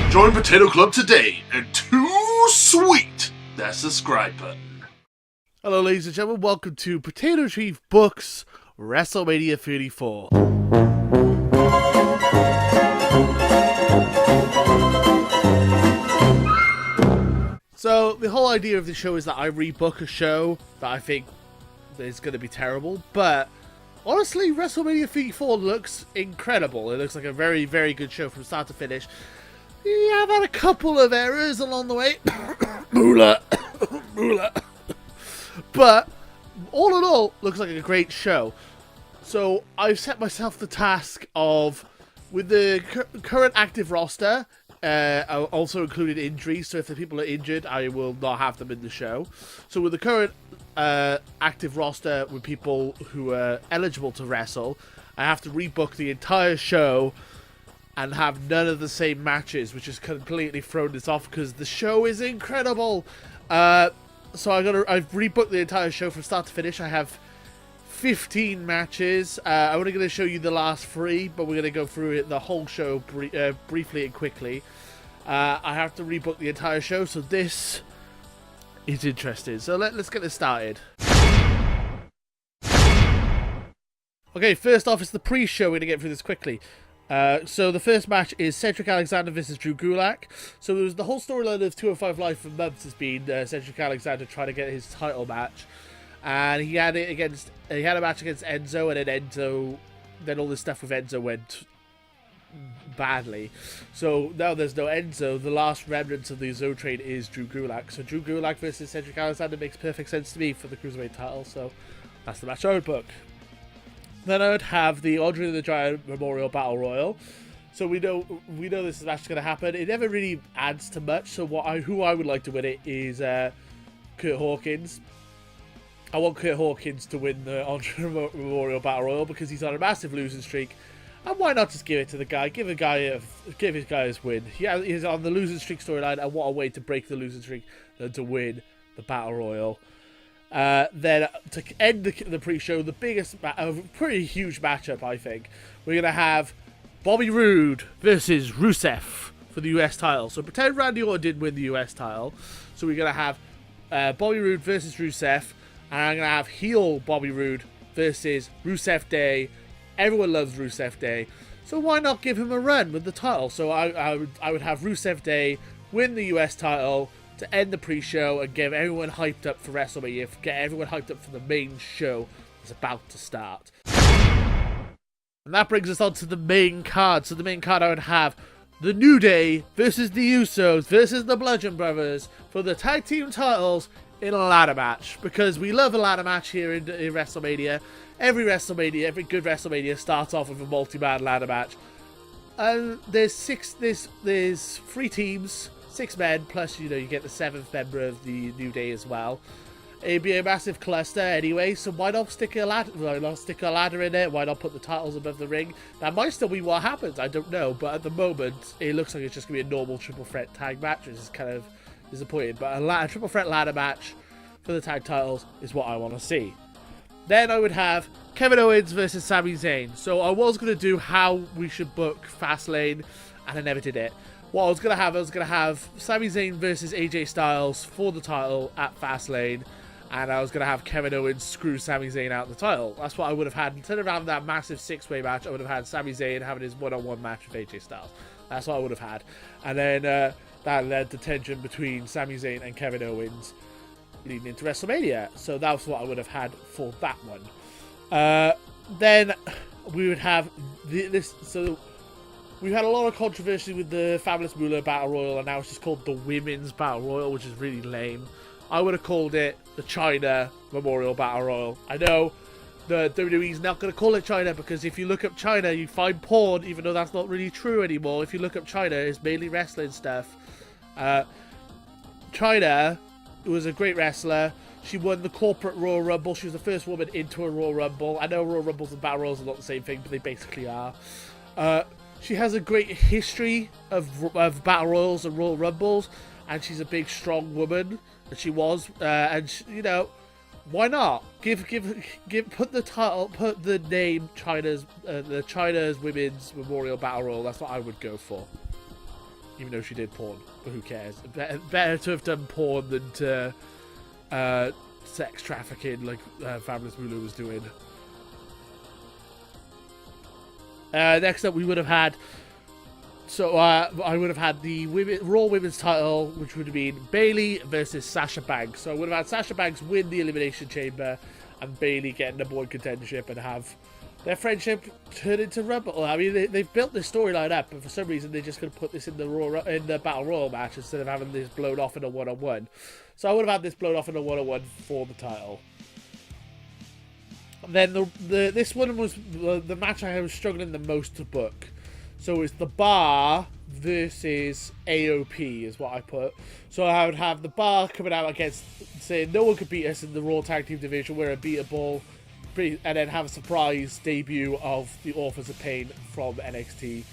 Join Potato Club today and too sweet that subscribe button. Hello ladies and gentlemen, welcome to Potatochief Books Wrestlemania 34. So the whole idea of the show is that I rebook a show that I think is going to be terrible, but honestly WrestleMania 34 looks incredible. It looks like a very, very good show from start to finish. Yeah, I've had a couple of errors along the way. Moolah. But all in all, looks like a great show. So I've set myself the task of, with the current active roster, I also included injuries. So if the people are injured, I will not have them in the show. So with the current active roster, with people who are eligible to wrestle, I have to rebook the entire show and have none of the same matches, which has completely thrown this off because the show is incredible. So I've rebooked the entire show from start to finish. I have 15 matches. I'm only going to show you the last 3, but we're going to go through the whole show briefly and quickly. I have to rebook the entire show, so this is interesting. So let's get this started. Okay, first off, it's the pre-show. We're going to get through this quickly. So the first match is Cedric Alexander versus Drew Gulak. So there was the whole storyline of 205 Live for months has been Cedric Alexander trying to get his title match, and he had a match against Enzo, and then all this stuff with Enzo went badly. So now there's no Enzo. The last remnants of the Zo train is Drew Gulak. So Drew Gulak versus Cedric Alexander makes perfect sense to me for the Cruiserweight title. So that's the match I would book. Then I would have the Andre the Giant Memorial Battle Royal. So we know this match is going to happen. It never really adds to much. So who I would like to win it is Kurt Hawkins. I want Kurt Hawkins to win the Andre Memorial Battle Royal because he's on a massive losing streak. And why not just give it to the guy? Give his guy his win. He's on the losing streak storyline, and what a way to break the losing streak than to win the Battle Royal. Then to end the pre-show, the biggest, pretty huge matchup, I think. We're going to have Bobby Roode versus Rusev for the US title. So pretend Randy Orton did win the US title. So we're going to have Bobby Roode versus Rusev. And I'm going to have heel Bobby Roode versus Rusev Day. Everyone loves Rusev Day. So why not give him a run with the title? So I would have Rusev Day win the US title to end the pre-show and get everyone hyped up for WrestleMania, get everyone hyped up for the main show that's about to start. And that brings us on to the main card. So the main card, I would have The New Day versus the Usos versus the Bludgeon Brothers for the tag team titles in a ladder match. Because we love a ladder match here in WrestleMania. Every good WrestleMania starts off with a multi-man ladder match. And there's 3 teams. 6 men, plus, you get the 7th member of the New Day as well. It'd be a massive cluster anyway, so why not stick a ladder in it? Why not put the titles above the ring? That might still be what happens, I don't know, but at the moment, it looks like it's just going to be a normal triple threat tag match, which is kind of disappointing. But a triple threat ladder match for the tag titles is what I want to see. Then I would have Kevin Owens versus Sami Zayn. So I was going to do how we should book Fastlane, and I never did it. What I was going to have Sami Zayn versus AJ Styles for the title at Fastlane, and I was going to have Kevin Owens screw Sami Zayn out the title. That's what I would have had. Instead of having that massive 6-way match, I would have had Sami Zayn having his one-on-one match with AJ Styles. That's what I would have had. And then that led to tension between Sami Zayn and Kevin Owens leading into WrestleMania. So that was what I would have had for that one. Then we would have this... So we've had a lot of controversy with the Fabulous Moolah Battle Royal, and now it's just called the Women's Battle Royal, which is really lame. I would have called it the China Memorial Battle Royal. I know the WWE's not going to call it China, because if you look up China, you find porn, even though that's not really true anymore. If you look up China, it's mainly wrestling stuff. China was a great wrestler. She won the corporate Royal Rumble. She was the first woman into a Royal Rumble. I know Royal Rumbles and Battle Royals are not the same thing, but they basically are. She has a great history of Battle Royals and Royal Rumbles, and she's a big, strong woman. And she was, and she, why not put the name China's Women's Memorial Battle Royal? That's what I would go for. even though she did porn. But who cares? Better to have done porn than to sex trafficking like Fabulous Moolah was doing. Next up, we would have had. So I would have had the Raw Women's title, which would have been Bayley versus Sasha Banks. So I would have had Sasha Banks win the Elimination Chamber, and Bayley get #1 contendership and have their friendship turn into Rumble. I mean, they've built this storyline up, but for some reason they're just going to put this in the Battle Royal match instead of having this blown off in a one-on-one. So I would have had this blown off in a one-on-one for the title. And then this one was the match I was struggling the most to book. So it's the Bar versus AOP is what I put. So I would have the Bar coming out against, saying no one could beat us in the Raw Tag Team division. We're unbeatable. And then have a surprise debut of the Authors of Pain from NXT.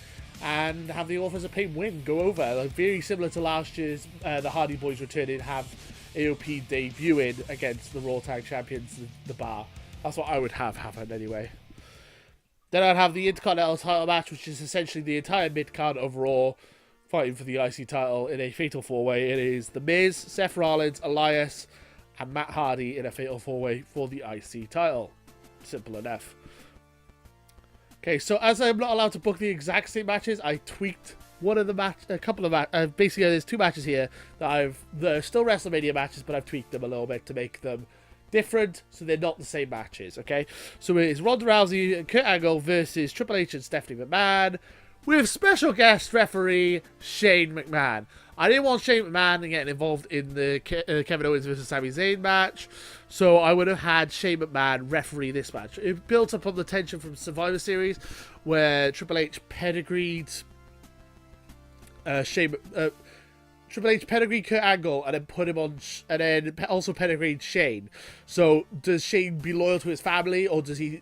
And have the Authors of Pain win, go over. Like, very similar to last year's the Hardy Boys returning, have AOP debuting against the Raw Tag Champions, the Bar. That's what I would have happen anyway. Then I'd have the Intercontinental title match, which is essentially the entire mid-card of Raw fighting for the IC title in a fatal four-way. It is The Miz, Seth Rollins, Elias, and Matt Hardy in a fatal four-way for the IC title. Simple enough. Okay, so as I'm not allowed to book the exact same matches, I tweaked one of the a couple of matches. Basically, there's two matches here that they're still WrestleMania matches, but I've tweaked them a little bit to make them different, so they're not the same matches, okay? So it is Ronda Rousey and Kurt Angle versus Triple H and Stephanie McMahon with special guest referee Shane McMahon. I didn't want Shane McMahon getting involved in the Kevin Owens versus Sami Zayn match, so I would have had Shane McMahon referee this match. It built up on the tension from Survivor Series, where Triple H pedigreed Kurt Angle and then put him on, and then also pedigreed Shane. So does Shane be loyal to his family, or does he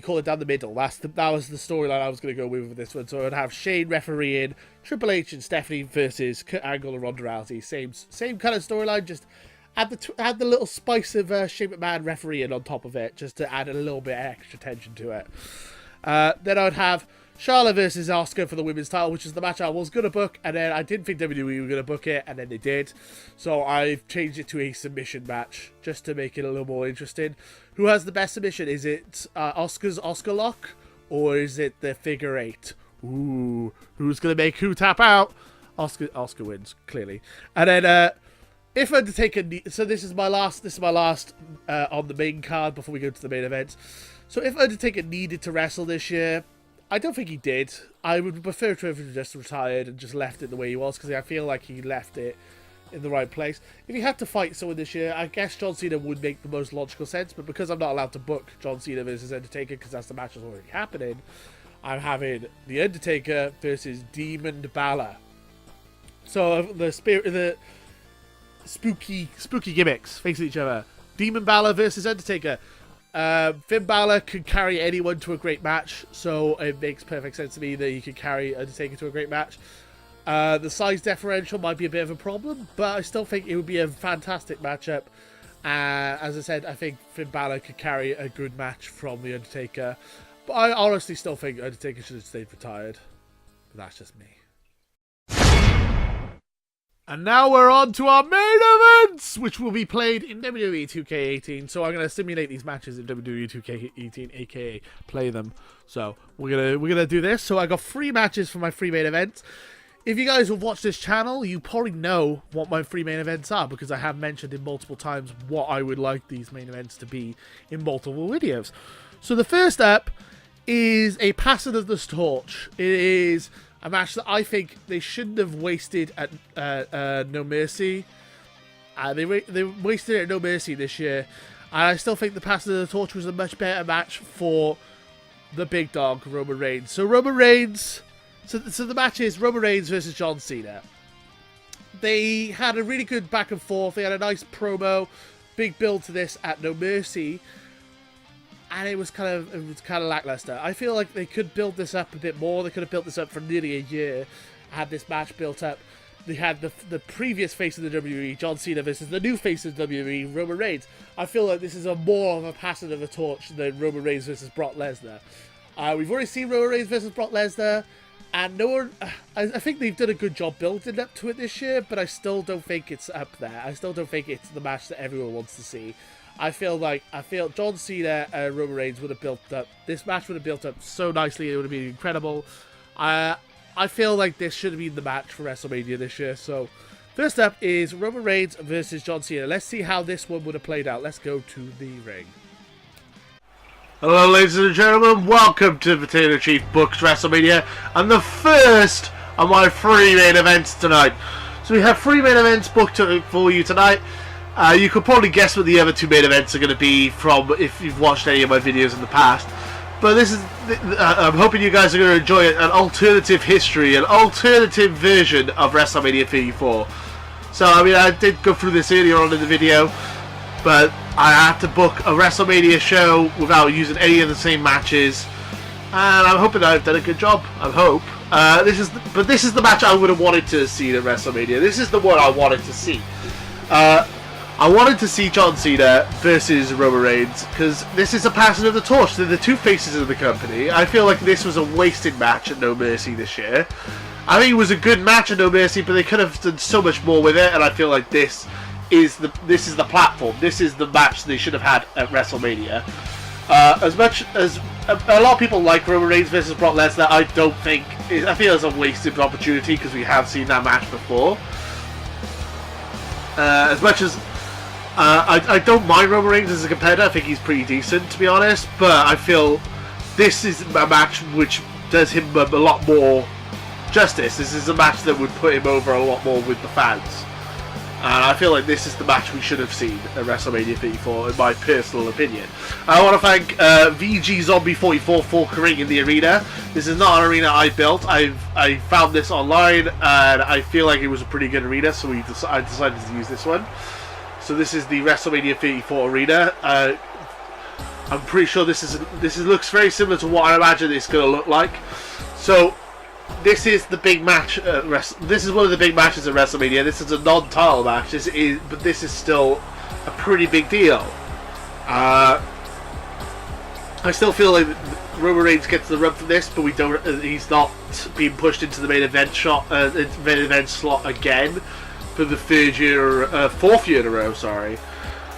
call it down the middle? That was the storyline I was going to go with this one. So I'd have Shane refereeing Triple H and Stephanie versus Kurt Angle and Ronda Rousey. Same kind of storyline, just add the little spice of Shane McMahon refereeing on top of it, just to add a little bit of extra tension to it. Then I'd have Charlotte versus Asuka for the women's title, which is the match I was going to book, and then I didn't think WWE were going to book it, and then they did. So I've changed it to a submission match, just to make it a little more interesting. Who has the best submission? Is it Asuka's Oscar Lock, or is it the figure eight? Ooh, who's going to make who tap out? Asuka wins, clearly. And then if Undertaker... So this is my last on the main card before we go to the main event. So if Undertaker needed to wrestle this year, I don't think he did. I would prefer to have just retired and just left it the way he was, because I feel like he left it in the right place. If he had to fight someone this year, I guess John Cena would make the most logical sense, but because I'm not allowed to book John Cena versus Undertaker, because that's the match that's already happening, I'm having The Undertaker versus Demon Balor. So the spooky gimmicks facing each other. Demon Balor versus Undertaker. Finn Balor could carry anyone to a great match, so it makes perfect sense to me that he could carry Undertaker to a great match. The size differential might be a bit of a problem, but I still think it would be a fantastic matchup. As I said, I think Finn Balor could carry a good match from The Undertaker, but I honestly still think Undertaker should have stayed retired. But that's just me. And now we're on to our main events, which will be played in WWE 2K18. So I'm going to simulate these matches in WWE 2K18, aka play them. So we're gonna do this. So I got 3 matches for my 3 main events. If you guys have watched this channel, you probably know what my 3 main events are, because I have mentioned in multiple times what I would like these main events to be in multiple videos. So the first up is a passing of the torch. It is a match that I think they shouldn't have wasted at No Mercy. They wasted it at No Mercy this year. And I still think the passing of the torch was a much better match for the big dog, Roman Reigns. So Roman Reigns... So the match is Roman Reigns versus John Cena. They had a really good back and forth. They had a nice promo, big build to this at No Mercy. And it was kind of lackluster. I feel like they could build this up a bit more. They could have built this up for nearly a year. Had this match built up. They had the previous face of the WWE, John Cena, versus the new face of WWE, Roman Reigns. I feel like this is more of a passing of the torch than Roman Reigns versus Brock Lesnar. We've already seen Roman Reigns versus Brock Lesnar, And no one, I think they've done a good job building up to it this year, but I still don't think it's up there. I still don't think it's the match that everyone wants to see. I feel John Cena and Roman Reigns would have built up, this match would have built up so nicely, it would have been incredible. I feel like this should have been the match for WrestleMania this year. So first up is Roman Reigns versus John Cena. Let's see how this one would have played out. Let's go to the ring. Hello ladies and gentlemen, welcome to Potatochief Books WrestleMania and the first of my 3 main events tonight. So we have 3 main events booked for you tonight. You could probably guess what the other 2 main events are going to be from if you've watched any of my videos in the past. But this is, I'm hoping you guys are going to enjoy it, an alternative history, an alternative version of WrestleMania 34. So I mean, I did go through this earlier on in the video, but I had to book a WrestleMania show without using any of the same matches, and I'm hoping that I've done a good job. I hope. This is the match I would have wanted to see at WrestleMania. This is the one I wanted to see. I wanted to see John Cena versus Roman Reigns because this is a passing of the torch. They're the 2 faces of the company. I feel like this was a wasted match at No Mercy this year. I think it was a good match at No Mercy, but they could have done so much more with it, and I feel like this is the platform. This is the match they should have had at WrestleMania. As much as a lot of people like Roman Reigns versus Brock Lesnar, I feel it's a wasted opportunity because we have seen that match before. As much as I don't mind Roman Reigns as a competitor, I think he's pretty decent, to be honest, but I feel this is a match which does him a lot more justice. This is a match that would put him over a lot more with the fans. And I feel like this is the match we should have seen at WrestleMania 34, in my personal opinion. I want to thank VG Zombie 44 for creating the arena. This is not an arena I built. I found this online, and I feel like it was a pretty good arena, so I decided to use this one. So this is the WrestleMania 34 arena. I'm pretty sure this looks very similar to what I imagine it's going to look like. So this is the big match. This is one of the big matches at WrestleMania. This is a non-title match. But this is still a pretty big deal. I still feel like Roman Reigns gets the rub from this, but we don't. He's not being pushed into the main event slot again for the 4th year in a row. Sorry,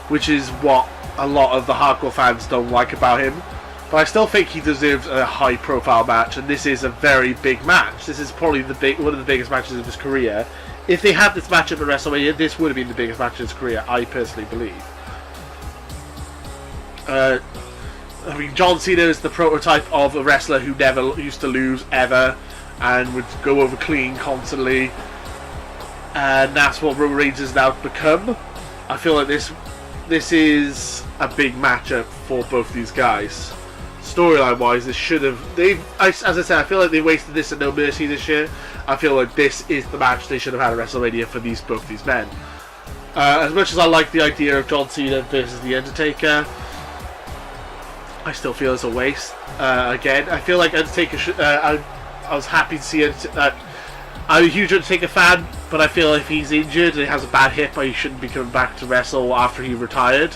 which is what a lot of the hardcore fans don't like about him. But I still think he deserves a high-profile match, and this is a very big match. This is probably one of the biggest matches of his career. If they had this matchup at WrestleMania, this would have been the biggest match of his career, I personally believe. I mean, John Cena is the prototype of a wrestler who never used to lose, ever, and would go over clean constantly. And that's what Roman Reigns has now become. I feel like this is a big matchup for both these guys. Storyline wise, this should have. As I said, I feel like they wasted this at No Mercy this year. I feel like this is the match they should have had at WrestleMania for both these men. As much as I like the idea of John Cena versus The Undertaker, I still feel it's a waste. Again, I feel like Undertaker I was happy to see it. I'm a huge Undertaker fan, but I feel if he's injured and he has a bad hip, he shouldn't be coming back to wrestle after he retired.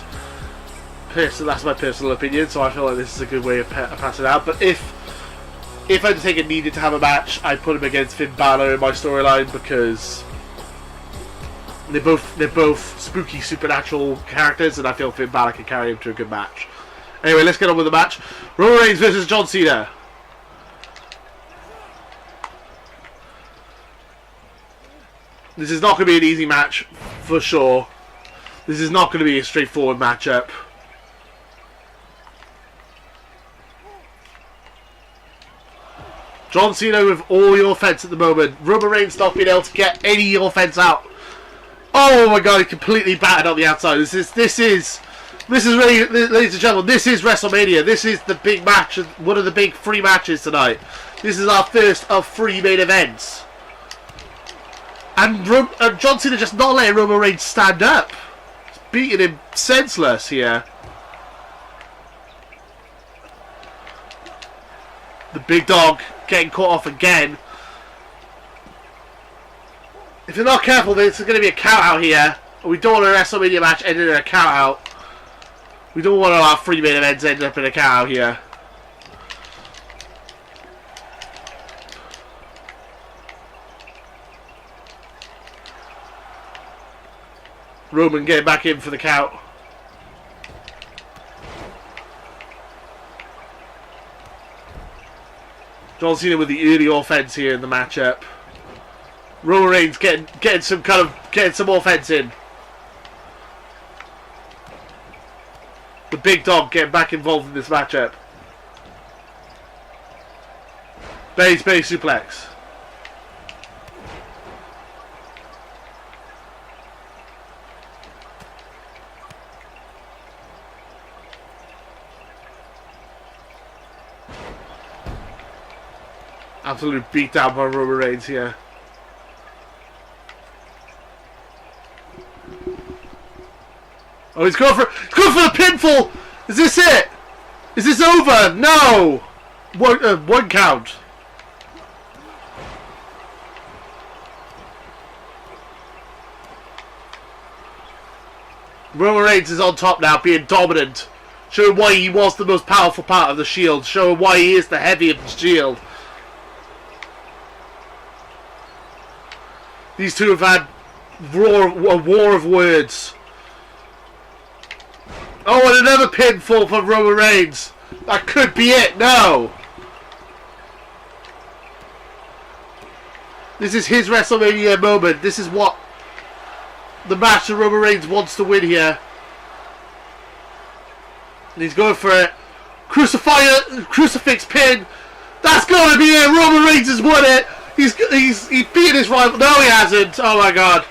That's my personal opinion, so I feel like this is a good way of passing out. But if Undertaker needed to have a match, I'd put him against Finn Balor in my storyline because they're both spooky supernatural characters, and I feel Finn Balor can carry him to a good match. Anyway, let's get on with the match. Roman Reigns versus John Cena. This is not going to be an easy match, for sure. This is not going to be a straightforward matchup. John Cena with all the offense at the moment. Roman Reigns not being able to get any offense out. Oh my god, he completely battered on the outside. This is really, ladies and gentlemen, this is WrestleMania. This is the big match, one of the big 3 matches tonight. This is our first of 3 main events. And John Cena just not letting Roman Reigns stand up. He's beating him senseless here. The big dog getting caught off again. If you're not careful, there's going to be a count out here. We don't want a WrestleMania match ending in a count out. We don't want our 3 main events ending up in a count out here. Roman getting back in for the count. John Cena with the early offense here in the matchup. Roman Reigns getting some offense in. The big dog getting back involved in this matchup. Base suplex. Absolute beatdown by Roman Reigns here. Oh, he's going for the pinfall. Is this it? Is this over? No. One count. Roman Reigns is on top now, being dominant, showing why he was the most powerful part of the Shield, showing why he is the heavy of the Shield. These two have had a war of words. Oh, and another pinfall for Roman Reigns. That could be it. No. This is his WrestleMania moment. This is what the match that Roman Reigns wants to win here. And he's going for it. Crucifix pin. That's going to be it. Roman Reigns has won it. He's beaten his rival. No, he hasn't. Oh my God.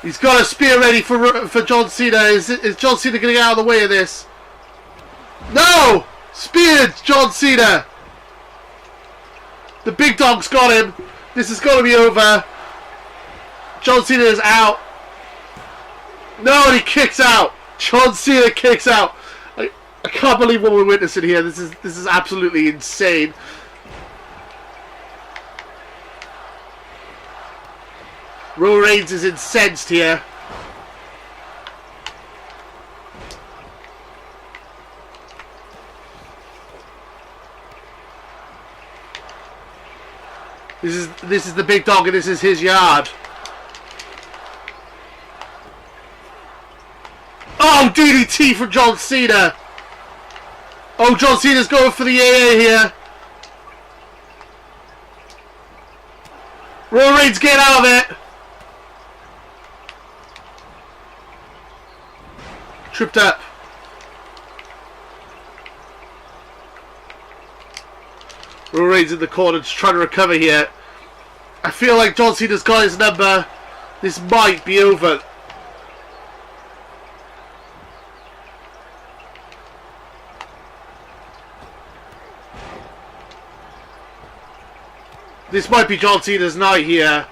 He's got a spear ready for John Cena. Is John Cena going to get out of the way of this? No! Speared John Cena. The big dog's got him. This is going to be over. John Cena is out. No, and he kicks out. John Cena kicks out. I can't believe what we're witnessing here. This is absolutely insane. Roman Reigns is incensed here. This is the big dog, and this is his yard. Oh, DDT for John Cena. Oh, John Cena's going for the AA here. Roman Reigns, get out of it. Tripped up. Roman Reigns in the corner just trying to recover here. I feel like John Cena's got his number. This might be over. This might be John Cena's night here.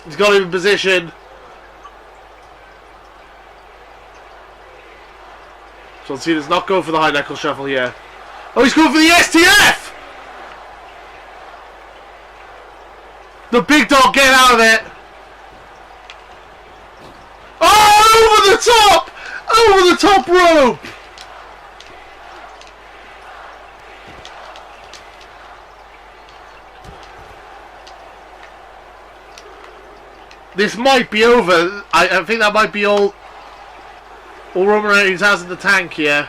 He's got him in position. John Cena's not going for the high knuckle shuffle here. Oh, he's going for the STF! The big dog, get out of it! Oh, over the top! Over the top rope! This might be over. I think that might be all Roman Reigns has in the tank here.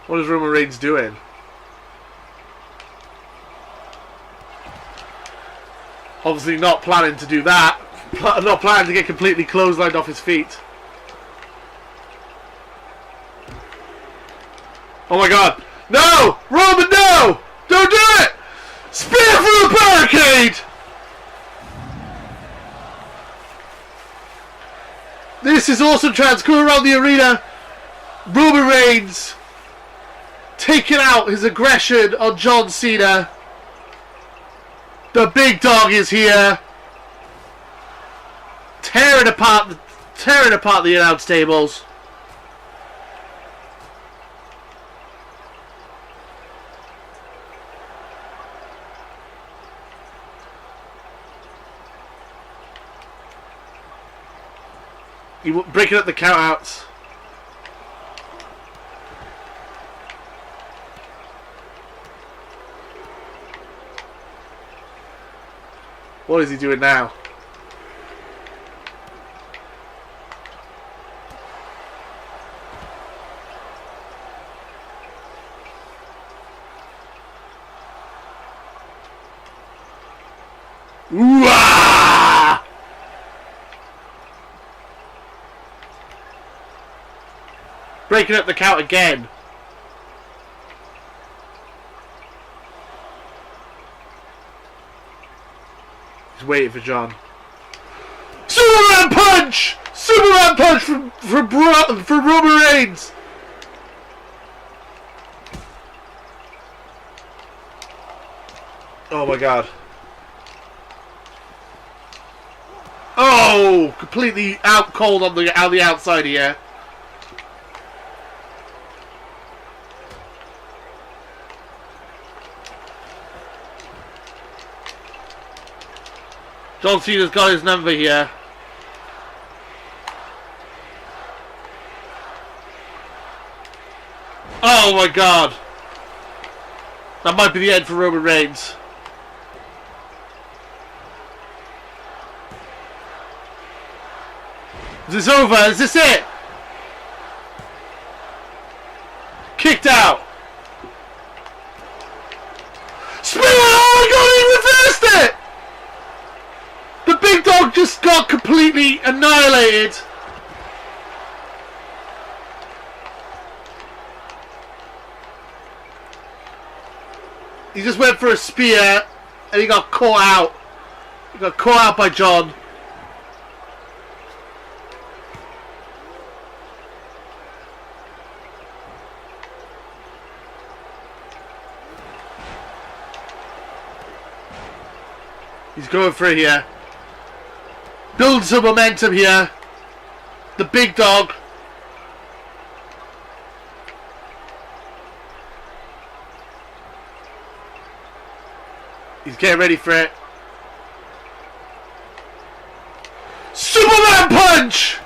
What is Roman Reigns doing? Obviously not planning to do that. Not planning to get completely clotheslined off his feet. Oh my God. No! Roman, no! Don't do it! Spear through the barricade! This is awesome, trans. Going around the arena. Roman Reigns taking out his aggression on John Cena. The big dog is here. Tearing apart the announce tables. breaking up the countouts. What is he doing now? Ooh-ah! Breaking up the count again. He's waiting for John. Superman punch! Superman punch from Roman Reigns. Oh my god. Oh, completely out cold on the outside here. John Cena's got his number here. Oh my god. That might be the end for Roman Reigns. Is this over? Is this it? Kicked out. Spear! Oh my god, he reversed it! The big dog just got completely annihilated. He just went for a spear and he got caught out. He got caught out by John. He's going for it here. Build some momentum here. The big dog. He's getting ready for it. Superman punch!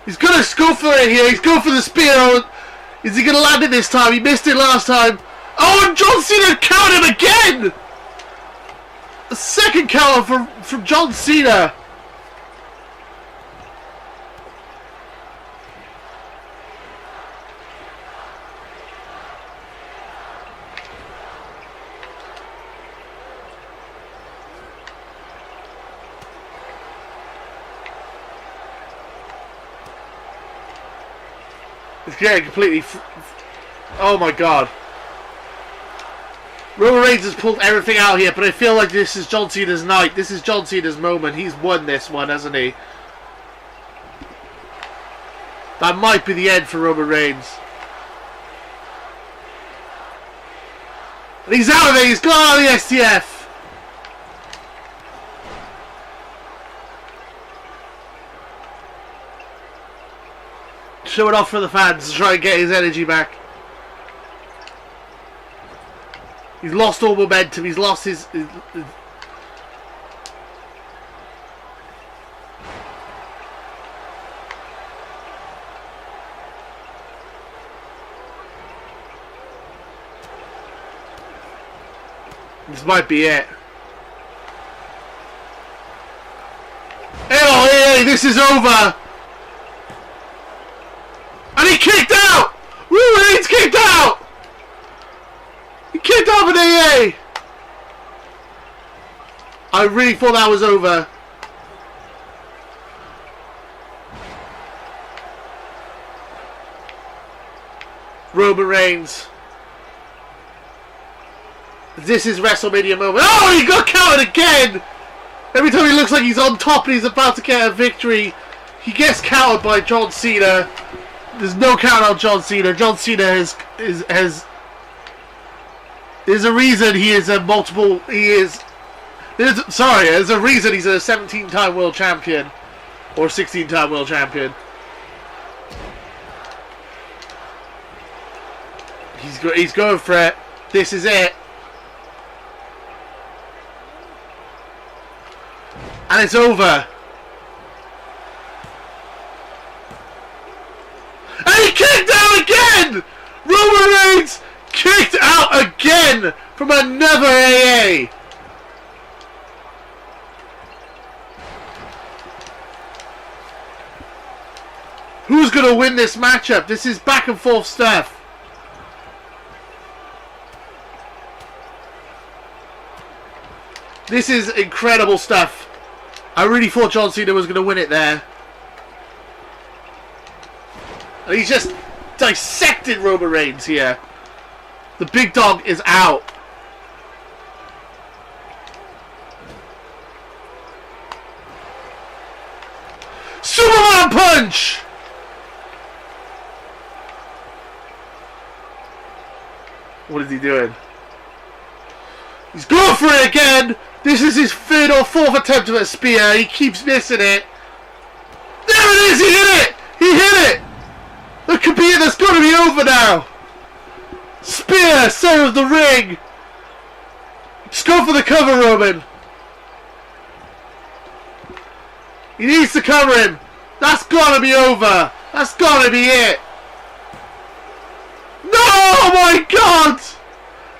He's gonna go for it here. He's going for the spear. Is he gonna land it this time? He missed it last time. Oh, and John Cena counted him again! A second counter from John Cena. It's getting completely... Oh my god. Roman Reigns has pulled everything out here, but I feel like this is John Cena's night. This is John Cena's moment. He's won this one, hasn't he? That might be the end for Roman Reigns. And he's out of it. He's gone out of the STF. Show it off for the fans to try and get his energy back. He's lost all momentum. He's lost his This might be it. Hey, this is over. And he kicked out. Roman Reigns kicked out. He kicked off an AA! I really thought that was over. Roman Reigns. This is WrestleMania moment. Oh, he got counted again! Every time he looks like he's on top and he's about to get a victory, he gets counted by John Cena. There's no count on John Cena. John Cena has there's a reason he is a multiple. There's a reason he's a 17-time world champion or 16-time world champion. He's going for it. This is it. And it's over. And he kicked out again! Roman Reigns kicked out again from another AA. Who's going to win this matchup? This is back and forth stuff. This is incredible stuff. I really thought John Cena was going to win it there. And he's just dissected Roman Reigns here. The big dog is out. Superman punch! What is he doing? He's going for it again! This is his third or fourth attempt at a spear. He keeps missing it. There it is! He hit it! He hit it! That could be it. That's got to be over now. Spear, center of the ring. Just go for the cover, Roman. He needs to cover him. That's got to be over. That's got to be it. No! Oh my God!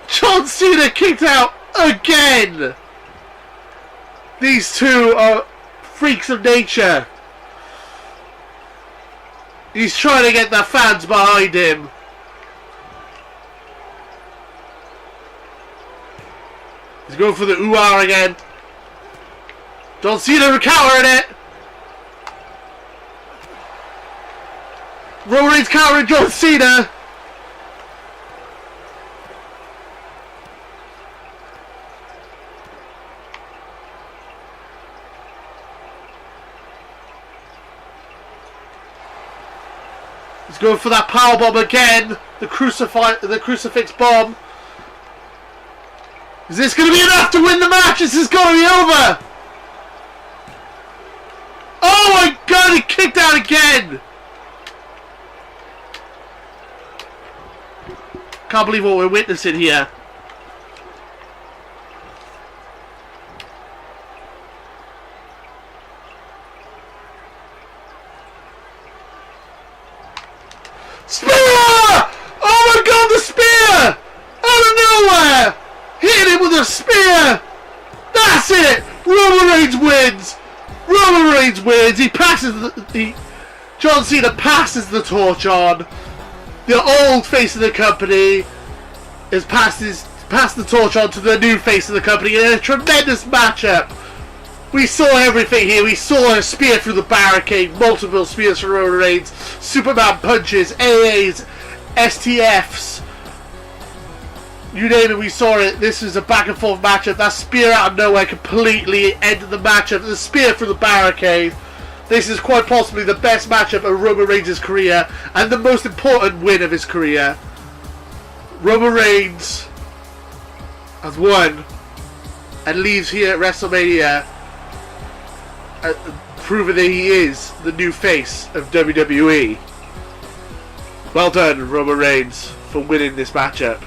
John Cena kicked out again. These two are freaks of nature. He's trying to get the fans behind him. He's going for the ooh-ah again. John Cena countering it. Roman Reigns countering John Cena. He's going for that power bomb again. The crucifix bomb. Is this going to be enough to win the match? This is going to be over. Oh my God! He kicked out again. Can't believe what we're witnessing here. Spear! Oh my God, the spear! Out of nowhere! Hit him with a spear! That's it! Roman Reigns wins! Roman Reigns wins! He passes John Cena passes the torch on. The old face of the company has passed the torch on to the new face of the company in a tremendous matchup. We saw everything here. We saw a spear through the barricade, multiple spears from Roman Reigns, Superman punches, AAs, STFs. You name it, we saw it. This was a back and forth matchup. That spear out of nowhere completely ended the matchup. The spear through the barricade. This is quite possibly the best matchup of Roman Reigns' career and the most important win of his career. Roman Reigns has won and leaves here at WrestleMania proving that he is the new face of WWE. Well done, Roman Reigns, for winning this matchup.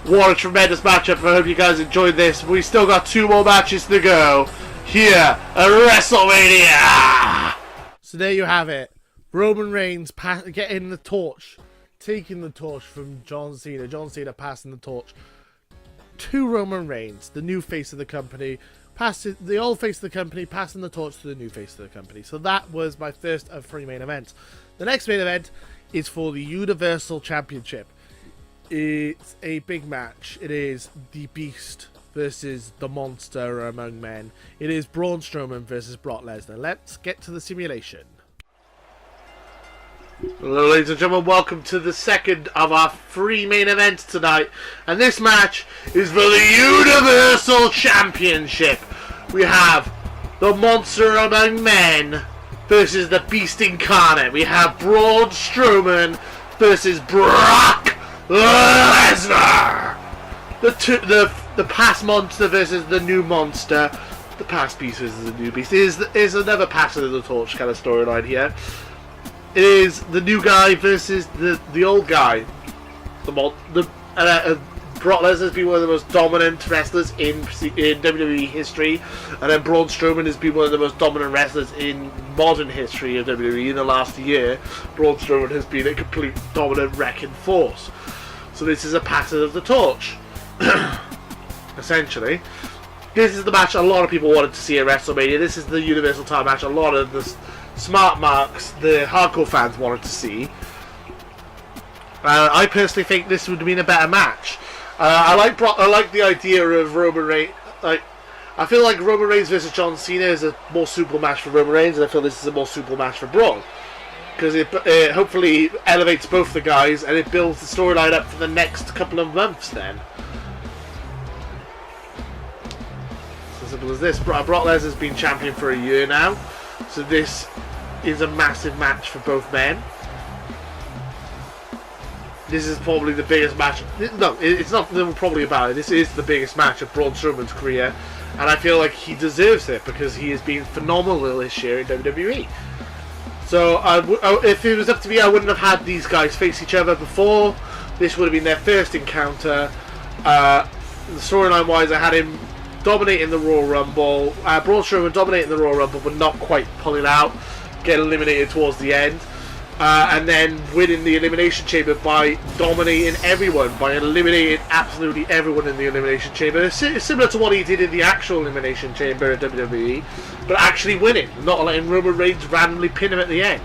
What a tremendous matchup. I hope you guys enjoyed this. We still got 2 more matches to go here at WrestleMania. So there you have it. Roman Reigns getting the torch, taking the torch from John Cena. John Cena passing the torch to Roman Reigns, the new face of the company. The old face of the company, passing the torch to the new face of the company. So that was my first of 3 main events. The next main event is for the Universal Championship. It's a big match. It is the Beast versus the Monster among men. It is Braun Strowman versus Brock Lesnar. Let's get to the simulation. Hello, ladies and gentlemen, welcome to the second of our 3 main events tonight. And this match is for the Universal Championship. We have the Monster among men versus the Beast incarnate. We have Braun Strowman versus Brock Lesnar. The past monster versus the new monster. The past beast versus the new beast. Is another passing of the torch kind of storyline here. It is the new guy versus the old guy. Brock Brock Lesnar's been one of the most dominant wrestlers in WWE history, and then Braun Strowman has been one of the most dominant wrestlers in modern history of WWE. In the last year, Braun Strowman has been a complete dominant wrecking force. So this is a passing of the torch, essentially. This is the match a lot of people wanted to see at WrestleMania. This is the Universal title match a lot of the smart marks, the hardcore fans wanted to see. I personally think this would have been a better match. I like the idea of Roman Reigns. I feel like Roman Reigns versus John Cena is a more suitable match for Roman Reigns, and I feel this is a more suitable match for Braun. Because it hopefully elevates both the guys, and it builds the storyline up for the next couple of months then. As simple as this. Brock Lesnar's been champion for a year now, so this is a massive match for both men. This is probably the biggest match. No, it's not probably about it. This is the biggest match of Braun Strowman's career, and I feel like he deserves it because he has been phenomenal this year in WWE. So if it was up to me, I wouldn't have had these guys face each other before. This would have been their first encounter. The storyline wise, I had him dominating the Royal Rumble. Braun Strowman dominating the Royal Rumble, but not quite pulling out. Get eliminated towards the end. And then winning the Elimination Chamber by dominating everyone, by eliminating absolutely everyone in the Elimination Chamber. Similar to what he did in the actual Elimination Chamber at WWE, but actually winning, not letting Roman Reigns randomly pin him at the end.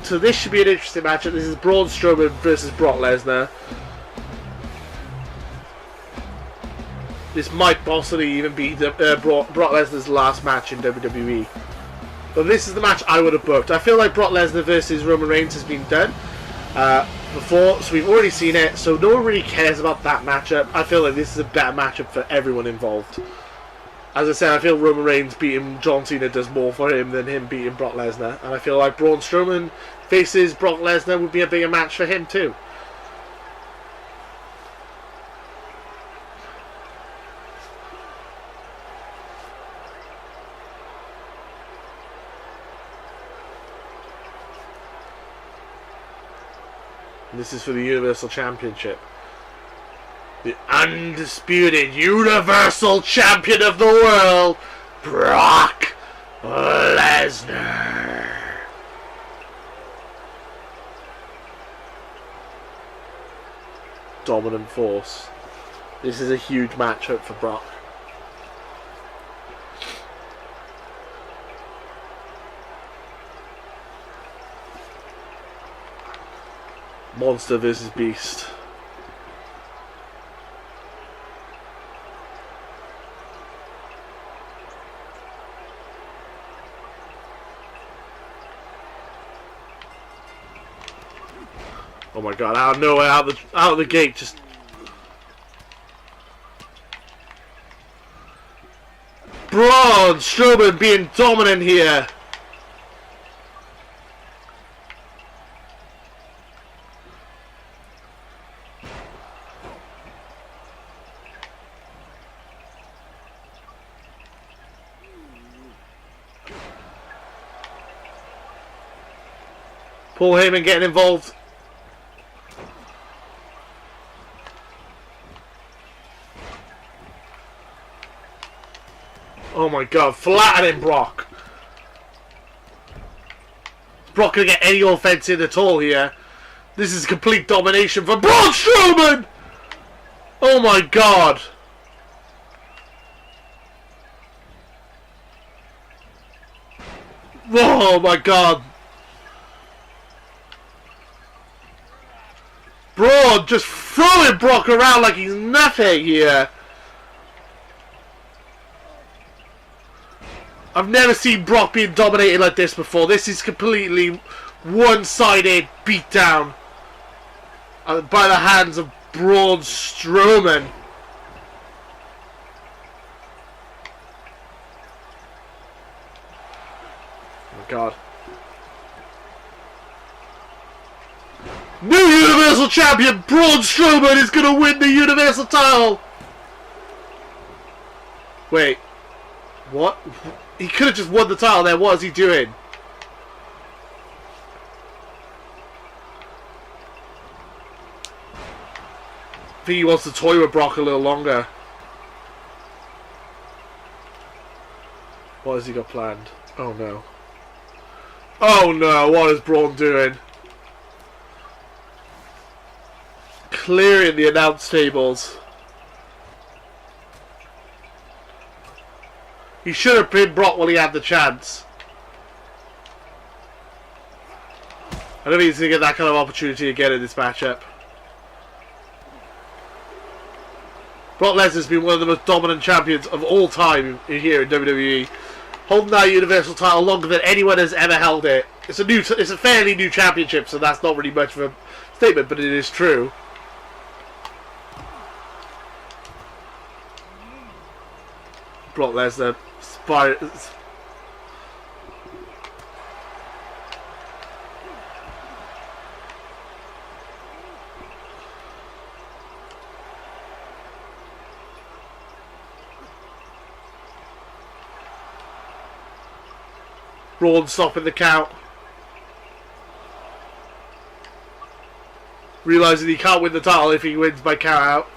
So this should be an interesting matchup. This is Braun Strowman versus Brock Lesnar. This might possibly even be Brock Lesnar's last match in WWE. But this is the match I would have booked. I feel like Brock Lesnar versus Roman Reigns has been done before, so we've already seen it, so no one really cares about that matchup. I feel like this is a better matchup for everyone involved. As I said, I feel Roman Reigns beating John Cena does more for him than him beating Brock Lesnar, and I feel like Braun Strowman faces Brock Lesnar would be a bigger match for him too. This is for the Universal Championship. The undisputed Universal Champion of the world, Brock Lesnar. Dominant force. This is a huge matchup for Brock. Monster versus Beast. Oh my god, out of nowhere, out of the gate, just... Braun Strowman being dominant here. Paul Heyman getting involved. Oh my god, flattening Brock. Brock gonna get any offense in at all here. This is complete domination for Braun Strowman! Oh my god. Oh my god. Braun just throwing Brock around like he's nothing here. I've never seen Brock being dominated like this before. This is completely one-sided beatdown by the hands of Braun Strowman. Oh my god. New Universal Champion Braun Strowman is going to win the Universal title. Wait. What? He could have just won the title there. What is he doing? think he wants to toy with Brock a little longer. What has he got planned? Oh no. Oh no, what is Braun doing? Clearing the announce tables. He should have pinned Brock while he had the chance. I don't think he's going to get that kind of opportunity again in this matchup. Brock Lesnar's been one of the most dominant champions of all time here in WWE. Holding that Universal title longer than anyone has ever held it. It's a fairly new championship, so that's not really much of a statement, but it is true. Brock Lesnar Braun stopping the count. Realising he can't win the title if he wins by count out.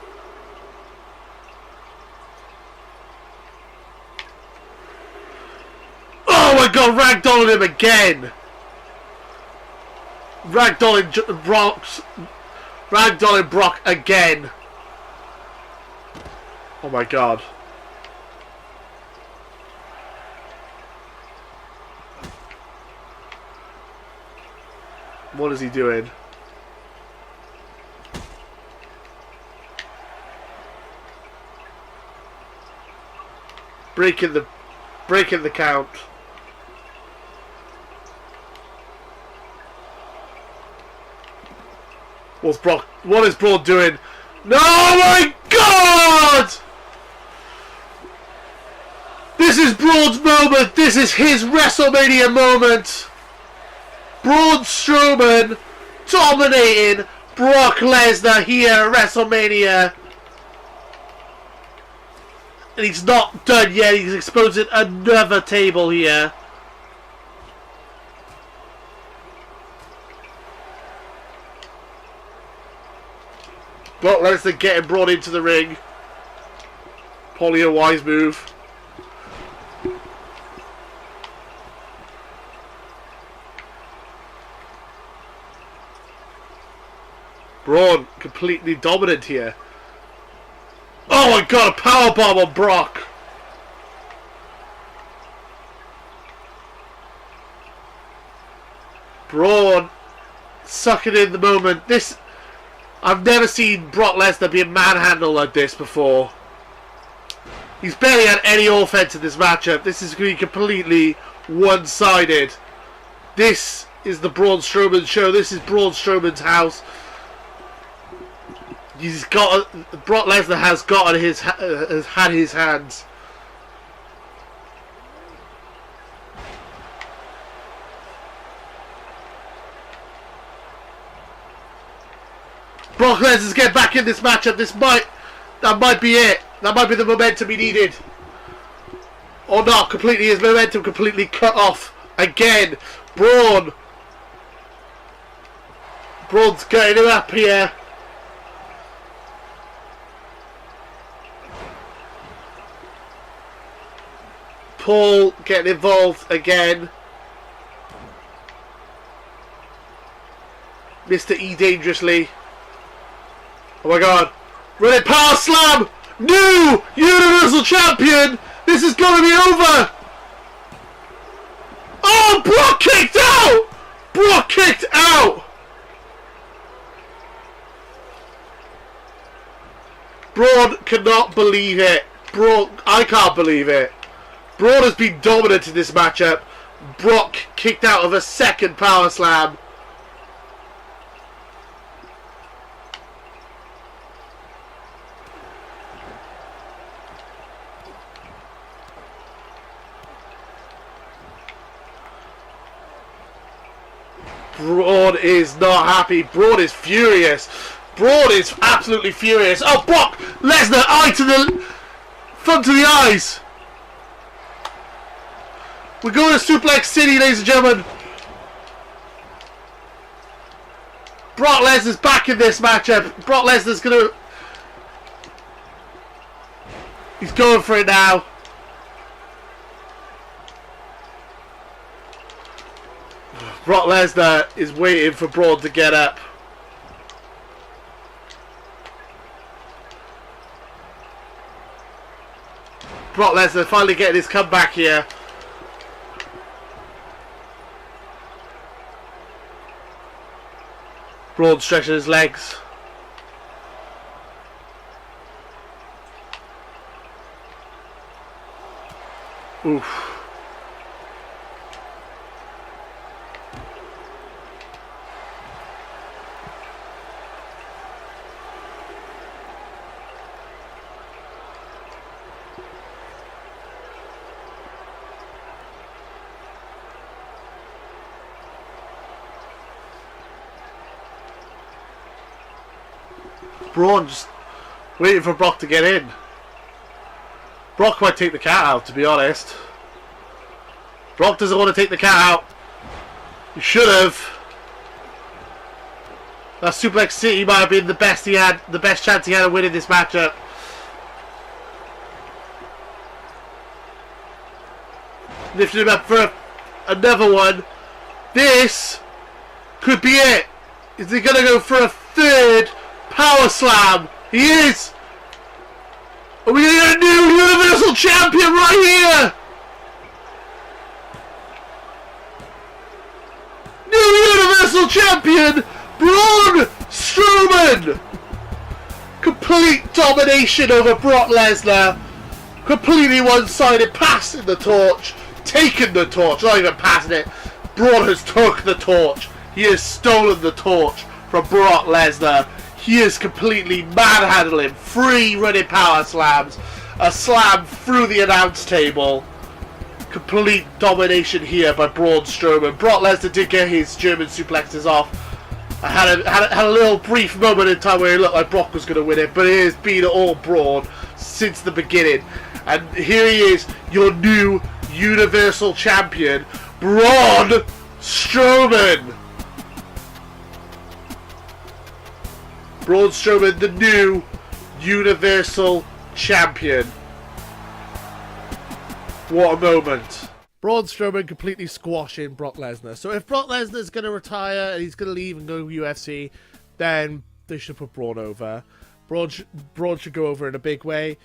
Oh my god, ragdolling him again! Ragdolling Brock again. Oh my god. What is he doing? Breaking the count. What is Braun doing? No, my God! This is Braun's moment. This is his WrestleMania moment. Braun Strowman dominating Brock Lesnar here at WrestleMania. And he's not done yet. He's exposing another table here. Brock Lesnar getting brought into the ring. Probably a wise move. Braun completely dominant here. Oh my god, a powerbomb on Brock. Braun sucking in the moment. I've never seen Brock Lesnar be manhandled like this before. He's barely had any offense in this matchup. This is going to be completely one-sided. This is the Braun Strowman show. This is Braun Strowman's house. Brock Lesnar has had his hands. Brock Lesnar's get back in this matchup. That might be it. That might be the momentum he needed. Or not. Completely, his momentum completely cut off again. Braun's getting him up here. Paul getting involved again. Mr. E dangerously. Oh my god. Running power slam! New Universal Champion! This is gonna be over! Oh, Brock kicked out! Brock kicked out! Braun cannot believe it. I can't believe it. Braun has been dominant in this matchup. Brock kicked out of a second power slam. Braun is not happy. Braun is furious. Braun is absolutely furious. Oh, Brock Lesnar, eye to the front to the eyes. We're going to Suplex City, ladies and gentlemen. Brock Lesnar's back in this matchup. Brock Lesnar's going to He's going for it now. Brock Lesnar is waiting for Braun to get up. Brock Lesnar finally getting his comeback here. Braun stretching his legs. Oof. Braun just waiting for Brock to get in. Brock might take the cat out, to be honest. Brock doesn't want to take the cat out. He should have. That Suplex City might have been the best chance he had of winning this matchup. Lifted him up for another one. This could be it. Is he going to go for a third power slam? He is. Are we going to get a new Universal Champion right here? New Universal Champion, Braun Strowman. Complete domination over Brock Lesnar. Completely one-sided, passing the torch, taking the torch, not even passing it. Braun has took the torch. He has stolen the torch from Brock Lesnar. He is completely manhandling, free running power slams, a slam through the announce table. Complete domination here by Braun Strowman. Brock Lesnar did get his German suplexes off. I had a little brief moment in time where it looked like Brock was going to win it, but it has been all Braun since the beginning. And here he is, your new Universal Champion, Braun Strowman. Braun Strowman, the new Universal Champion. What a moment. Braun Strowman completely squashing Brock Lesnar. So if Brock Lesnar's going to retire and he's going to leave and go UFC, then they should put Braun over. Braun should go over in a big way.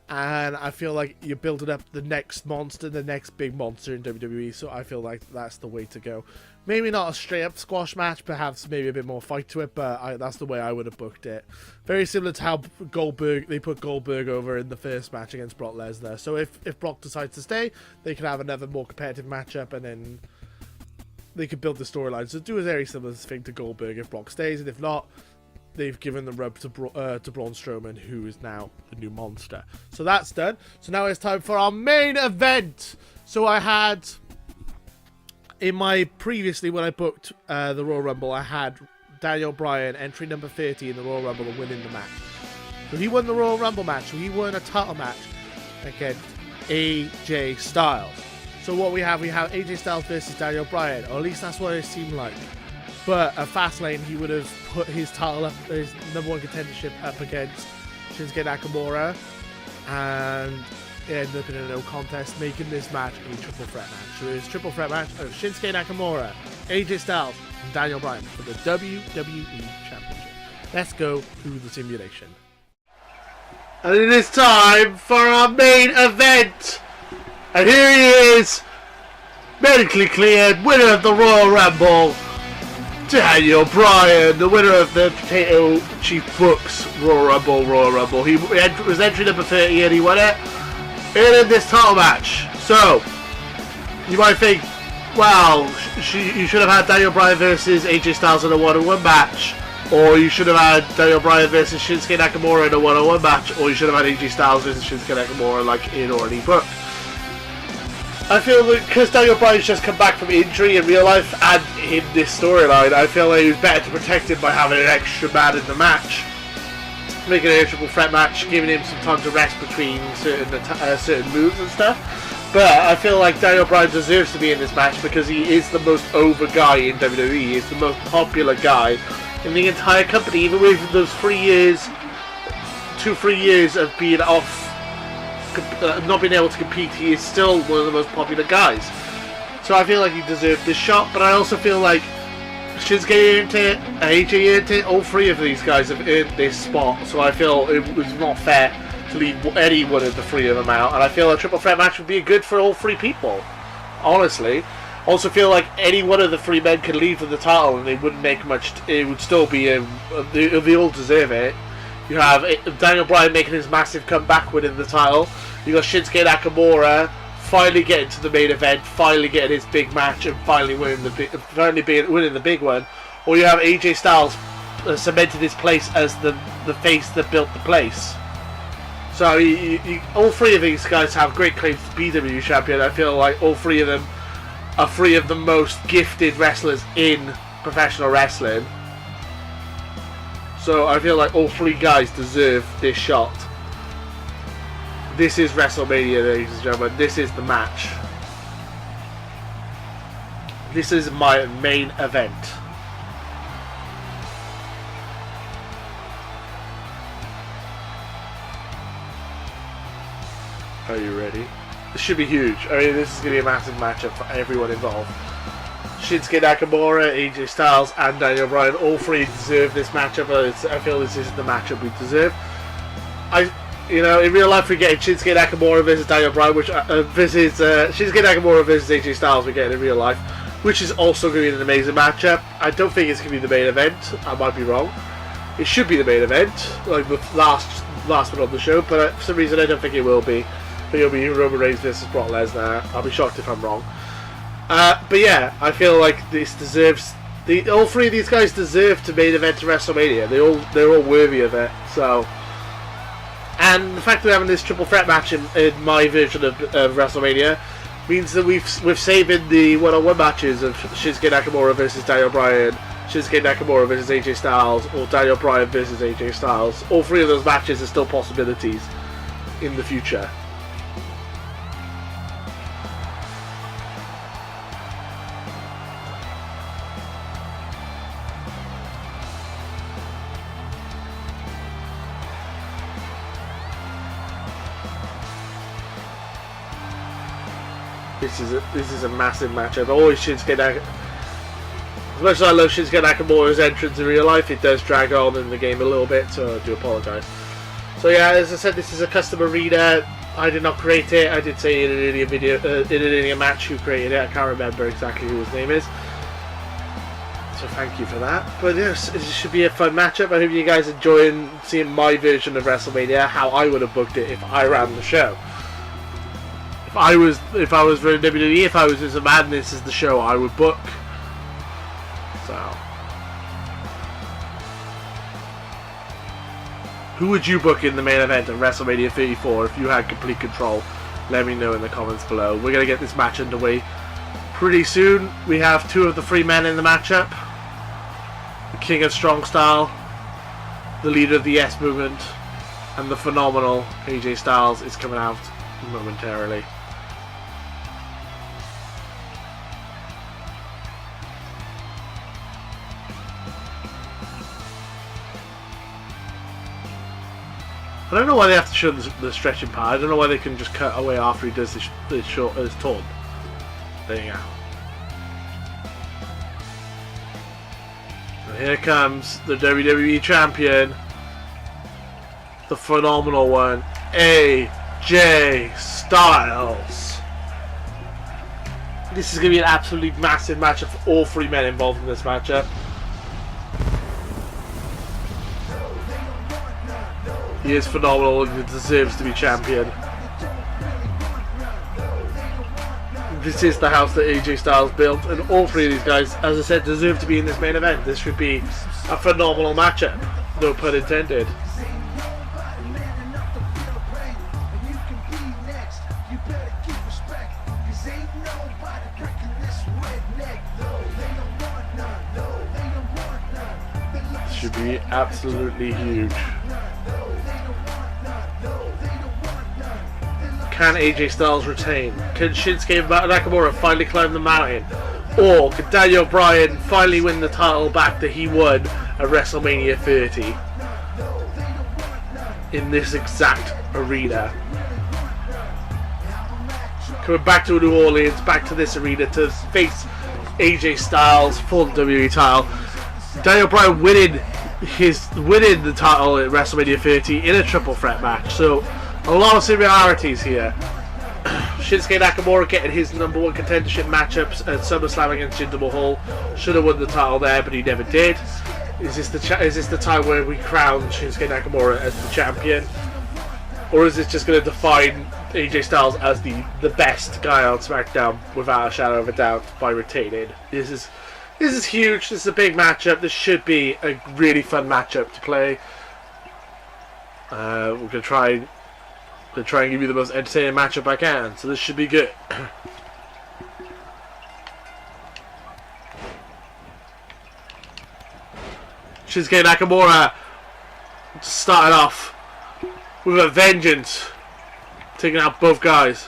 And I feel like you're building up the next monster, the next big monster in WWE. So I feel like that's the way to go. Maybe not a straight up squash match, perhaps maybe a bit more fight to it, but that's the way I would have booked it. Very similar to how they put Goldberg over in the first match against Brock Lesnar. So if Brock decides to stay, they can have another more competitive matchup, and then they could build the storyline. So do a very similar thing to Goldberg if Brock stays, and if not, they've given the rub to Braun Strowman, who is now the new monster. So that's done. So now it's time for our main event. So I had, in my previously when I booked the Royal Rumble, I had Daniel Bryan entry number 30 in the Royal Rumble and winning the match. So he won the Royal Rumble match. So he won a title match against AJ Styles. So what we have AJ Styles versus Daniel Bryan, or at least that's what it seemed like. But at Fastlane, he would have put his title up, his number one contendership up against Shinsuke Nakamura, and it ended up in a no contest, making this match a triple threat match. So it's a triple threat match of Shinsuke Nakamura, AJ Styles, and Daniel Bryan for the WWE Championship. Let's go through the simulation. And it is time for our main event. And here he is, medically cleared, winner of the Royal Rumble, Daniel Bryan, the winner of the Potatochief Books Royal Rumble. He was entry number 30 and he won it in this title match. So, you might think, well, you should have had Daniel Bryan versus AJ Styles in a one-on-one match, or you should have had Daniel Bryan versus Shinsuke Nakamura in a one-on-one match, or you should have had AJ Styles versus Shinsuke Nakamura like in already booked. I feel that because Daniel Bryan's just come back from injury in real life and in this storyline, I feel like it was better to protect him by having an extra man in the match. Making it a triple threat match, giving him some time to rest between certain moves and stuff. But I feel like Daniel Bryan deserves to be in this match because he is the most over guy in WWE. He is the most popular guy in the entire company, even with those 3 years of being off not being able to compete, he is still one of the most popular guys. So I feel like he deserved this shot, but I also feel like Shinsuke earned it, AJ earned it, all three of these guys have earned this spot, so I feel it was not fair to leave any one of the three of them out, and I feel a triple threat match would be good for all three people, honestly. Also feel like any one of the three men could leave with the title and they wouldn't make much, it would still be, they all deserve it. You have Daniel Bryan making his massive comeback winning the title, you got Shinsuke Nakamura finally getting to the main event, finally getting his big match and finally winning the big one, or you have AJ Styles cemented his place as the face that built the place. So all three of these guys have great claims to be WWE champion. I feel like all three of them are three of the most gifted wrestlers in professional wrestling. So I feel like all three guys deserve this shot. This is WrestleMania, ladies and gentlemen. This is the match. This is my main event. Are you ready? This should be huge. I mean, this is going to be a massive matchup for everyone involved. Shinsuke Nakamura, AJ Styles, and Daniel Bryan, all three deserve this matchup. I feel this is the matchup we deserve. In real life, we're getting Shinsuke Nakamura versus Daniel Bryan, which Shinsuke Nakamura versus AJ Styles. We're getting in real life, which is also going to be an amazing matchup. I don't think it's going to be the main event. I might be wrong. It should be the main event, like the last one on the show, but for some reason I don't think it will be. I think it'll be Roman Reigns versus Brock Lesnar. I'll be shocked if I'm wrong. But yeah, I feel like this deserves. All three of these guys deserve to main event to WrestleMania. They're all worthy of it. So, and the fact that we're having this triple threat match in my version of WrestleMania means that we've saving the one-on-one matches of Shinsuke Nakamura versus Daniel Bryan, Shinsuke Nakamura versus AJ Styles, or Daniel Bryan versus AJ Styles. All three of those matches are still possibilities in the future. This is a massive matchup. Always Shinsuke Nakamura. As much as I love Shinsuke Nakamura's entrance in real life, it does drag on in the game a little bit, so I do apologise. So yeah, as I said, this is a custom arena. I did not create it. I did say in an earlier video, in an earlier match, who created it. I can't remember exactly who his name is. So thank you for that. But yes, it should be a fun matchup. I hope you guys enjoying seeing my version of WrestleMania, how I would have booked it if I ran the show. If I was running WWE, if I was as a man, this is the show I would book. So, who would you book in the main event of WrestleMania 34 if you had complete control? Let me know in the comments below. We're gonna get this match underway pretty soon. We have two of the three men in the matchup: the King of Strong Style, the leader of the Yes Movement, and the phenomenal AJ Styles is coming out momentarily. I don't know why they have to show the stretching part. I don't know why they can just cut away after he does his taunt. There you go. And here comes the WWE Champion, the phenomenal one, AJ Styles. This is going to be an absolutely massive matchup for all three men involved in this matchup. He is phenomenal and deserves to be champion. This is the house that AJ Styles built, and all three of these guys, as I said, deserve to be in this main event. This should be a phenomenal matchup, no pun intended. This should be absolutely huge. Can AJ Styles retain? Can Shinsuke Nakamura finally climb the mountain? Or can Daniel Bryan finally win the title back that he won at WrestleMania 30? In this exact arena. coming back to New Orleans, back to this arena to face AJ Styles for the WWE title. Daniel Bryan winning the title at WrestleMania 30 in a triple threat match. So a lot of similarities here. Shinsuke Nakamura getting his #1 contendership matchups at SummerSlam against Jinder Mahal. Should have won the title there, but he never did. Is this the time where we crown Shinsuke Nakamura as the champion, or is this just going to define AJ Styles as the best guy on SmackDown without a shadow of a doubt by retaining? This is huge. This is a big matchup. This should be a really fun matchup to play. We're gonna try and give you the most entertaining matchup I can. So this should be good. Shinsuke Nakamura started off with a vengeance, taking out both guys.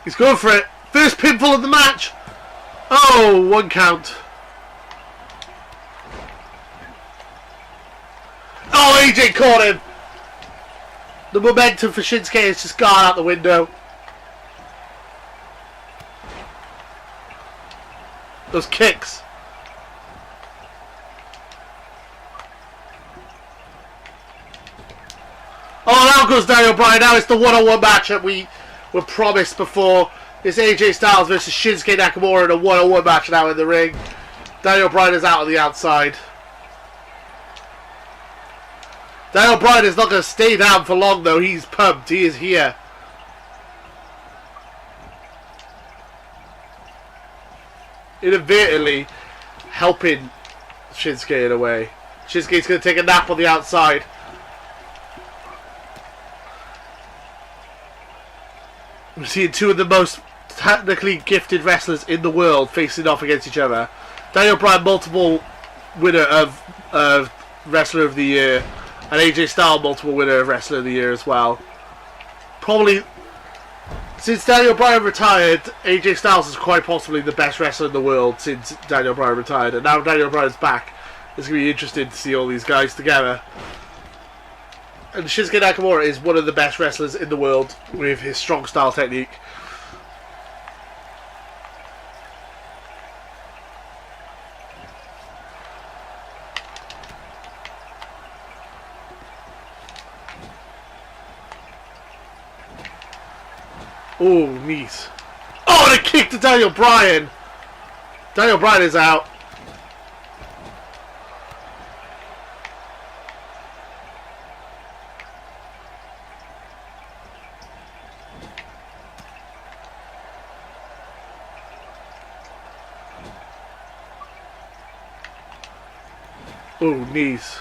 He's going for it. First pinfall of the match. Oh, 1 count. Oh, AJ caught him. The momentum for Shinsuke has just gone out the window. Those kicks. Oh, now goes Daniel Bryan. Now it's the one-on-one matchup we were promised before. It's AJ Styles versus Shinsuke Nakamura in a one-on-one match now in the ring. Daniel Bryan is out on the outside. Daniel Bryan is not going to stay down for long though. He's pumped. He is here. Inadvertently helping Shinsuke in a way. Shinsuke's going to take a nap on the outside. We're seeing two of the most technically gifted wrestlers in the world facing off against each other. Daniel Bryan, multiple winner of Wrestler of the Year, and AJ Styles, multiple winner of Wrestler of the Year as well. Probably, since Daniel Bryan retired, AJ Styles is quite possibly the best wrestler in the world since Daniel Bryan retired, and now Daniel Bryan's back. It's going to be interesting to see all these guys together. And Shinsuke Nakamura is one of the best wrestlers in the world with his strong style technique. Oh, knees. Oh, and a kick to Daniel Bryan. Daniel Bryan is out. Oh, knees.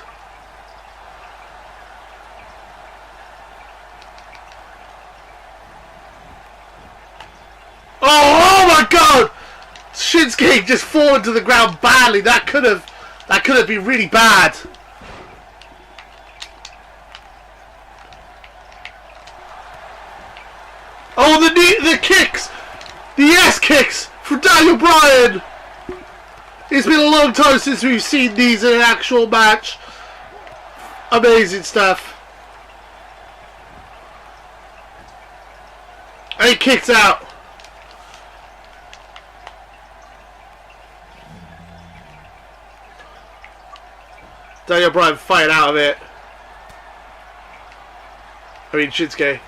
Oh my God! Shinsuke just fallen to the ground badly. That could have been really bad. Oh, the kicks, the ass kicks from Daniel Bryan. It's been a long time since we've seen these in an actual match. Amazing stuff. And he kicks out. Daniel Bryan fighting out of it. I mean, Shinsuke.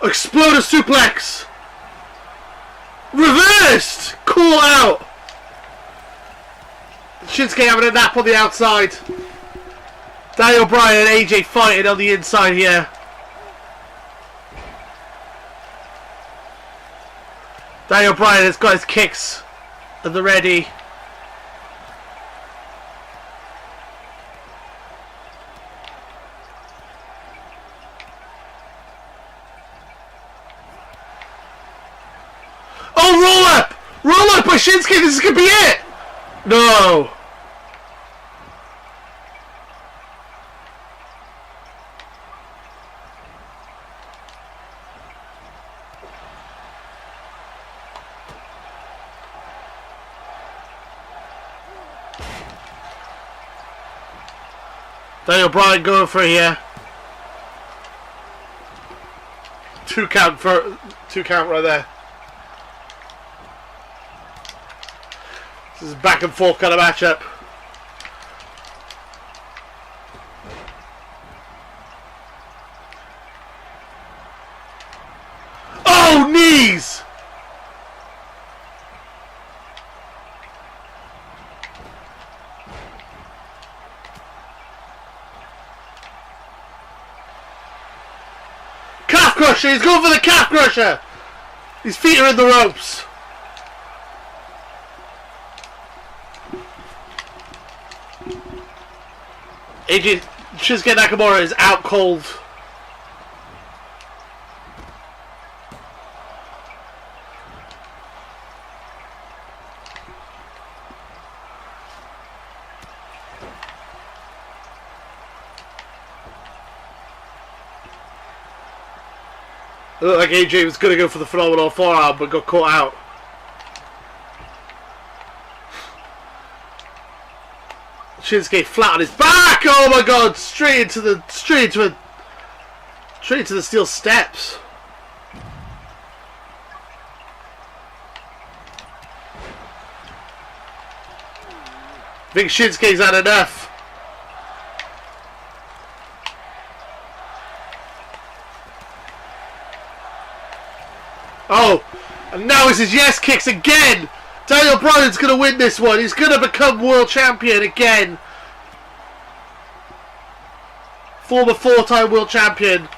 Exploder suplex! Reversed! Call out! Shinsuke having a nap on the outside. Daniel Bryan and AJ fighting on the inside here. Daniel Bryan has got his kicks at the ready. Oh, roll up! Roll up by Shinsuke, this is gonna be it! No! Daniel Bryan going for it here. 2 count right there. This is a back and forth kind of matchup. Oh, knees! Calf crusher! He's going for the calf crusher! His feet are in the ropes. Shinsuke Nakamura is out cold. It looked like AJ was going to go for the phenomenal forearm, but got caught out. Shinsuke flat on his back. Oh my God! Straight into the steel steps. I think Shinsuke's had enough. Oh, and now it's his yes kicks again. Daniel Bryan's going to win this one. He's going to become world champion again. Former 4-time world champion.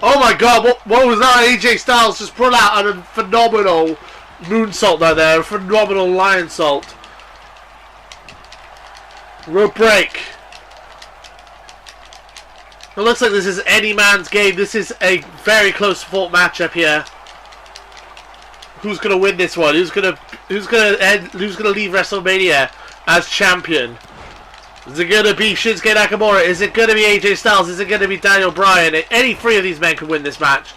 Oh my God, what was that? AJ Styles just brought out a phenomenal moonsault there. A phenomenal lion salt. Rope break. It looks like this is any man's game. This is a very close fought matchup here. Who's gonna win this one? Who's gonna leave WrestleMania as champion? Is it gonna be Shinsuke Nakamura? Is it gonna be AJ Styles? Is it gonna be Daniel Bryan? Any 3 of these men can win this match.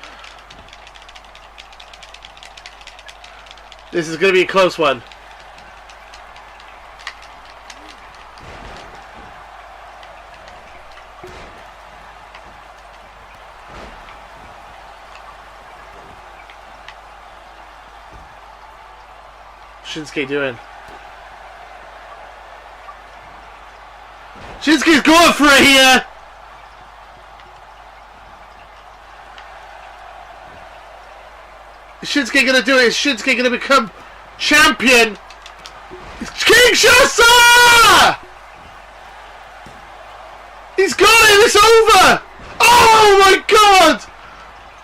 This is gonna be a close one. Shinsuke doing? Shinsuke's going for it here! Is Shinsuke gonna do it? Is Shinsuke gonna become champion? It's Kinshasa! He's got it! It's over! Oh my God!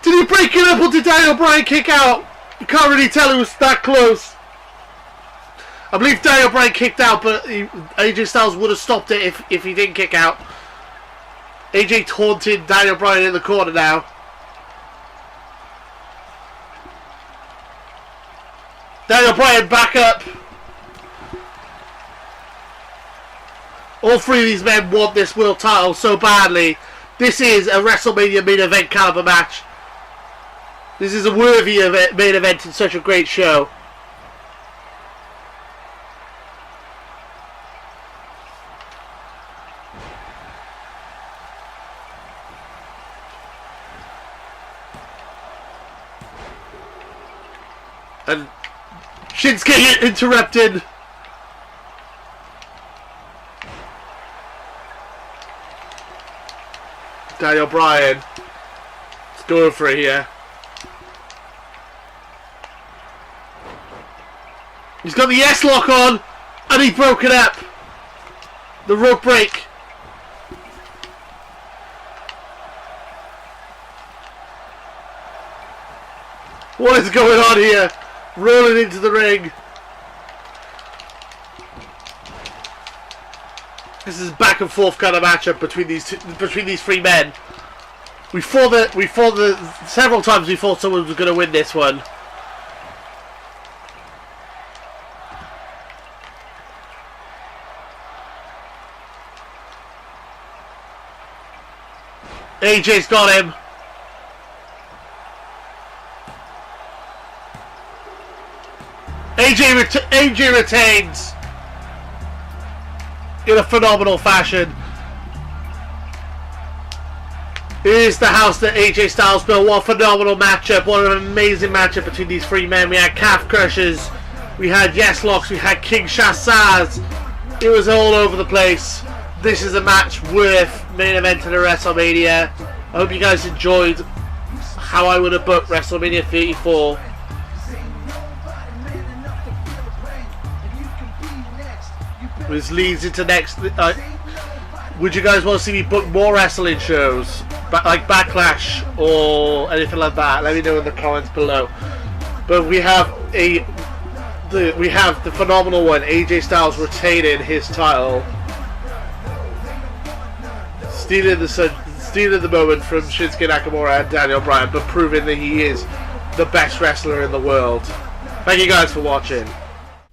Did he break it up or did Daniel Bryan kick out? You can't really tell, it was that close. I believe Daniel Bryan kicked out, but AJ Styles would have stopped it if he didn't kick out. AJ taunted Daniel Bryan in the corner now. Daniel Bryan back up. All 3 of these men want this world title so badly. This is a WrestleMania main event caliber match. This is a worthy main event in such a great show. And Shinsuke interrupted. Daniel Bryan is going for it here. He's got the S-lock on and he broke it up. The rope break. What is going on here? Rolling into the ring. This is a back and forth kind of matchup between these 3 men. Several times we thought someone was going to win this one. AJ's got him. AJ retains in a phenomenal fashion. It is the house that AJ Styles built. What a phenomenal matchup. What an amazing matchup between these three men. We had calf crushers, we had yes locks, we had king chassas. It was all over the place. This is a match worth main event of the WrestleMania. I hope you guys enjoyed how I would have booked WrestleMania 34. This leads into next. Would you guys want to see me book more wrestling shows, like Backlash or anything like that? Let me know in the comments below. But we have the phenomenal one, AJ Styles retaining his title, stealing the moment from Shinsuke Nakamura and Daniel Bryan, but proving that he is the best wrestler in the world. Thank you guys for watching.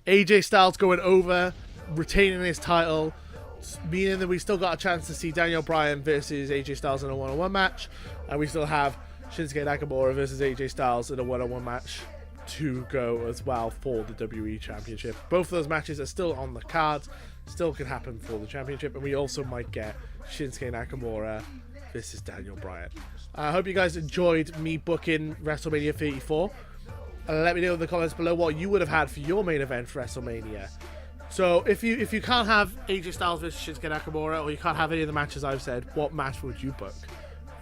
AJ Styles going over, retaining his title, meaning that we still got a chance to see Daniel Bryan versus AJ Styles in a one-on-one match, and we still have Shinsuke Nakamura versus AJ Styles in a one-on-one match to go as well for the WWE Championship. Both of those matches are still on the cards, still could happen for the championship, and we also might get Shinsuke Nakamura versus Daniel Bryan. I hope you guys enjoyed me booking WrestleMania 34. Let me know in the comments below what you would have had for your main event for WrestleMania. So if you can't have AJ Styles versus Shinsuke Nakamura, or you can't have any of the matches I've said, what match would you book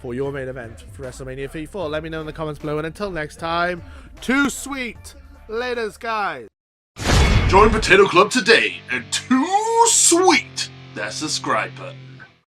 for your main event for WrestleMania 34? Let me know in the comments below, and until next time, too sweet. Laters, guys. Join Potato Club today and too sweet that subscribe button.